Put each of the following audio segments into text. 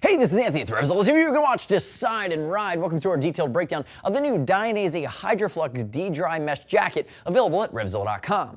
Hey, this is Anthony with RevZilla. Here you can watch Decide and Ride. Welcome to our detailed breakdown of the new Dainese Hydra Flux D-Dry Mesh Jacket, available at RevZilla.com.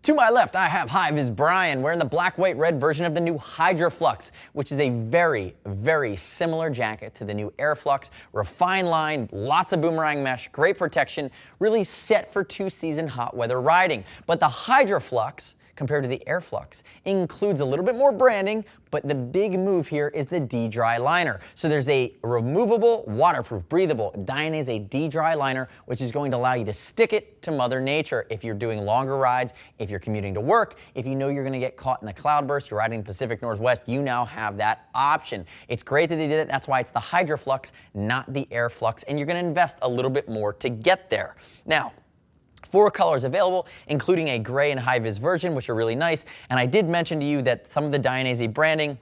To my left, I have Hi-Vis Brian wearing the black, white, red version of the new Hydra Flux, which is a very, very similar jacket to the new Air Flux. Refined line, lots of boomerang mesh, great protection, really set for two-season hot weather riding. But the Hydra Flux, compared to the Air Flux, includes a little bit more branding, but the big move here is the D-Dry liner. So there's a removable, waterproof, breathable Dainese D-Dry liner, which is going to allow you to stick it to Mother Nature if you're doing longer rides, if you're commuting to work, if you know you're gonna get caught in the cloudburst, you're riding Pacific Northwest, you now have that option. It's great that they did it. That's why it's the Hydra Flux, not the Air Flux, and you're gonna invest a little bit more to get there. Now, 4 colors available, including a gray and high-vis version, which are really nice. And I did mention to you that some of the Dainese branding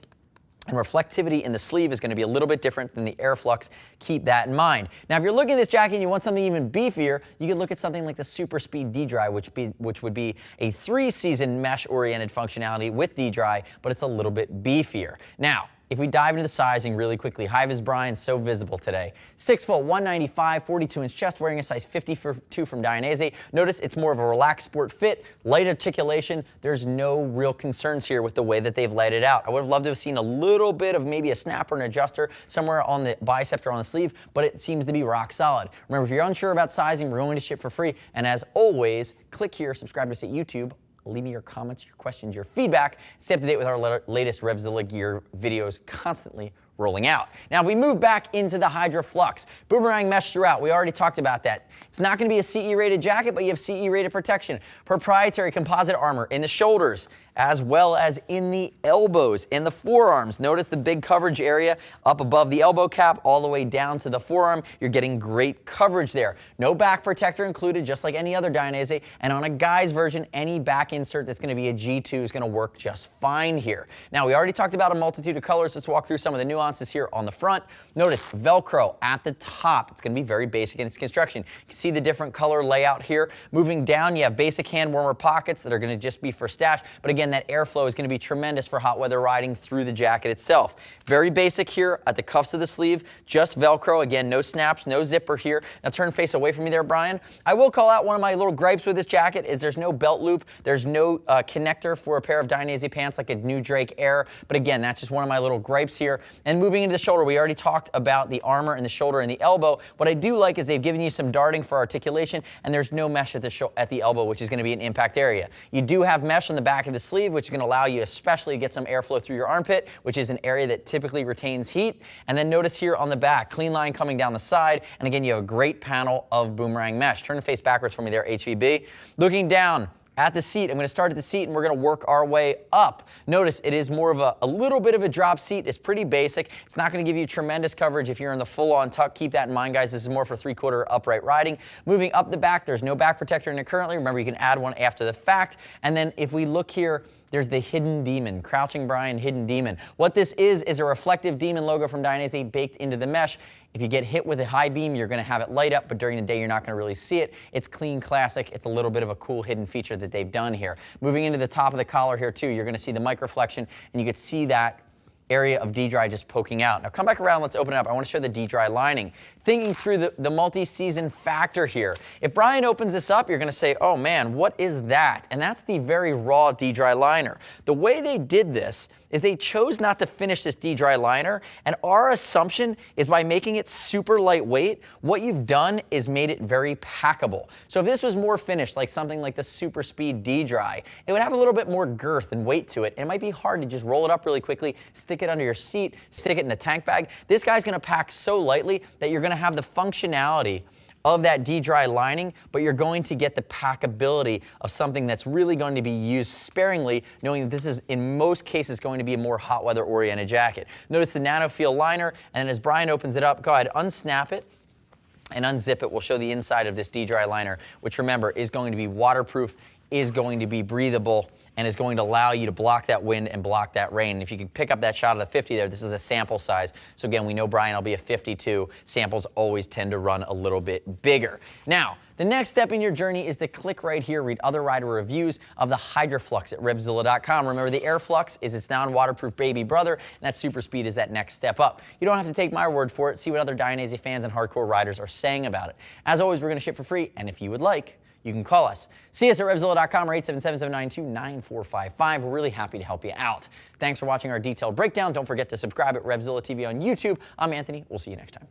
and reflectivity in the sleeve is going to be a little bit different than the Air Flux. Keep that in mind. Now, if you're looking at this jacket and you want something even beefier, you can look at something like the Super Speed D-Dry, which would be a 3-season mesh-oriented functionality with D-Dry, but it's a little bit beefier. Now, if we dive into the sizing really quickly, Hi-Vis Brian, so visible today. 6 foot, 195, 42-inch chest, wearing a size 52 from Dainese. Notice it's more of a relaxed sport fit, light articulation. There's no real concerns here with the way that they've laid it out. I would have loved to have seen a little bit of maybe a snap or an adjuster somewhere on the bicep or on the sleeve, but it seems to be rock solid. Remember, if you're unsure about sizing, we're going to ship for free. And as always, click here, subscribe to us at YouTube. Leave me your comments, your questions, your feedback. Stay up to date with our latest RevZilla gear videos constantly rolling out. Now, if we move back into the Hydra Flux, boomerang mesh throughout. We already talked about that. It's not going to be a CE-rated jacket, but you have CE-rated protection. Proprietary composite armor in the shoulders, as well as in the elbows, in the forearms. Notice the big coverage area up above the elbow cap, all the way down to the forearm. You're getting great coverage there. No back protector included, just like any other Dainese. And on a guy's version, any back insert that's going to be a G2 is going to work just fine here. Now, we already talked about a multitude of colors. Let's walk through some of the nuances here on the front. Notice Velcro at the top. It's going to be very basic in its construction. You can see the different color layout here. Moving down, you have basic hand warmer pockets that are going to just be for stash. But again, that airflow is going to be tremendous for hot weather riding through the jacket itself. Very basic here at the cuffs of the sleeve, just Velcro. Again, no snaps, no zipper here. Now turn face away from me there, Brian. I will call out one of my little gripes with this jacket is there's no belt loop. There's no connector for a pair of Dainese pants like a new Drake Air. But again, that's just one of my little gripes here. And moving into the shoulder, we already talked about the armor and the shoulder and the elbow. What I do like is they've given you some darting for articulation, and there's no mesh at the elbow, which is going to be an impact area. You do have mesh on the back of the sleeve, which is going to allow you especially to get some airflow through your armpit, which is an area that typically retains heat. And then notice here on the back, clean line coming down the side, and again, you have a great panel of boomerang mesh. Turn the face backwards for me there, HVB. Looking down at the seat, I'm going to start at the seat and we're going to work our way up. Notice it is more of a little bit of a drop seat. It's pretty basic. It's not going to give you tremendous coverage if you're in the full-on tuck. Keep that in mind, guys. This is more for 3/4 upright riding. Moving up the back, there's no back protector in it currently. Remember, you can add one after the fact. And then if we look here, there's the Hidden Demon, Crouching Brian Hidden Demon. What this is a reflective demon logo from Dainese baked into the mesh. If you get hit with a high beam, you're going to have it light up, but during the day, you're not going to really see it. It's clean, classic. It's a little bit of a cool hidden feature that they've done here. Moving into the top of the collar here, too, you're going to see the microflexion, and you can see that area of D-Dry just poking out. Now come back around, let's open it up. I want to show the D-Dry lining. Thinking through the multi-season factor here. If Brian opens this up, you're going to say, oh man, what is that? And that's the very raw D-Dry liner. The way they did this is they chose not to finish this D-Dry liner, and our assumption is by making it super lightweight, what you've done is made it very packable. So if this was more finished, like something like the Super Speed D-Dry, it would have a little bit more girth and weight to it, and it might be hard to just roll it up really quickly, stick it under your seat, stick it in a tank bag. This guy's going to pack so lightly that you're going to have the functionality of that D-Dry lining, but you're going to get the packability of something that's really going to be used sparingly, knowing that this is, in most cases, going to be a more hot weather oriented jacket. Notice the NanoFeel liner, and as Brian opens it up, go ahead, unsnap it and unzip it. We'll show the inside of this D-Dry liner, which remember is going to be waterproof, is going to be breathable, and is going to allow you to block that wind and block that rain. And if you can pick up that shot of the 50 there, this is a sample size. So again, we know Brian will be a 52. Samples always tend to run a little bit bigger. Now, the next step in your journey is to click right here, read other rider reviews of the Hydra Flux at RevZilla.com. Remember, the Air Flux is its non-waterproof baby brother, and that super speed is that next step up. You don't have to take my word for it. See what other Dainese fans and hardcore riders are saying about it. As always, we're going to ship for free, and if you would like, you can call us. See us at RevZilla.com or 877-792-9455. We're really happy to help you out. Thanks for watching our detailed breakdown. Don't forget to subscribe at RevZilla TV on YouTube. I'm Anthony. We'll see you next time.